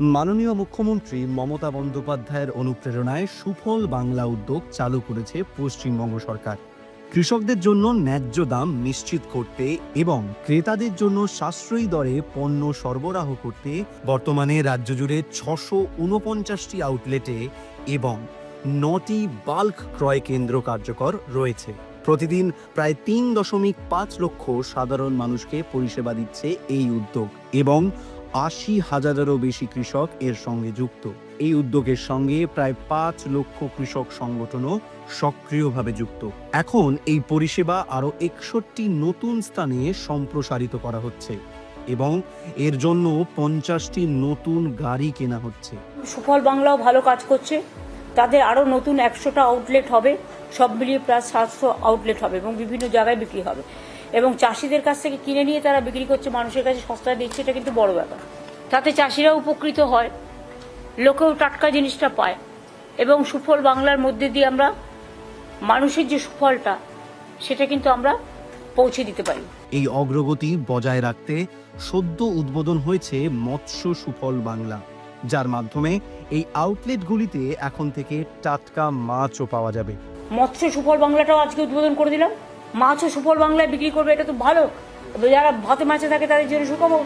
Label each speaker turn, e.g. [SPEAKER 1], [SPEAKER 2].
[SPEAKER 1] মাননীয় মুখ্যমন্ত্রী মমতা বন্দ্যোপাধ্যায়ের অনুপ্রেরণায় সুফল বাংলা উদ্যোগ চালু করেছে পশ্চিমবঙ্গ সরকার। কৃষকদের জন্য ন্যায্য দাম নিশ্চিত করতে এবং ক্রেতাদের জন্য সাশ্রয়ী দরে পণ্য সরবরাহ করতে বর্তমানে রাজ্য জুড়ে 649টি আউটলেটে এবং 9টি বাল্ক ক্রয় কেন্দ্র কার্যকর রয়েছে। প্রতিদিন প্রায় 3.5 লক্ষ সাধারণ মানুষকে পরিষেবা দিচ্ছে এই উদ্যোগ এবং 80,000-এরও বেশি কৃষক এর সঙ্গে যুক্ত। এই উদ্যোগের সঙ্গে প্রায় 5 লক্ষ কৃষক সংগঠনও সক্রিয়ভাবে যুক্ত। এখন এই পরিষেবা আরও 61টি নতুন স্থানে সম্প্রসারিত করা হচ্ছে এবং এর জন্য 50টি নতুন গাড়ি কেনা হচ্ছে।
[SPEAKER 2] সুফল বাংলাও ভালো কাজ করছে, তাদের আরও নতুন 100টা আউটলেট হবে, সব মিলিয়ে প্রায় 700 আউটলেট হবে এবং বিভিন্ন জায়গায় বিক্রি হবে এবং চাষিদের কাছ থেকে কিনে নিয়ে তারা বিক্রি করছে, মানুষের কাছে সস্তায় দিচ্ছে। এটা কিন্তু বড় ব্যাপার। তাতে চাষিরা উপকৃত হয়, লোকেও টাটকা জিনিসটা পায় এবং সুফল বাংলার মধ্যে দিয়ে আমরা মানুষের যে সুফলটা সেটা কিন্তু আমরা পৌঁছে দিতে পারি।
[SPEAKER 1] এই অগ্রগতি বজায় রাখতে সদ্য উদ্বোধন হয়েছে মৎস্য সুফল বাংলা, যার মাধ্যমে এই আউটলেটগুলিতে এখন থেকে টাটকা মাছও পাওয়া যাবে।
[SPEAKER 2] মৎস্য সুফল বাংলাটাও আজকে উদ্বোধন করে দিলাম। মাছও সুফল বাংলায় বিক্রি করবে, এটা তো ভালো। যারা ভাতে মাছে থাকে তাদের জন্য সুখবর।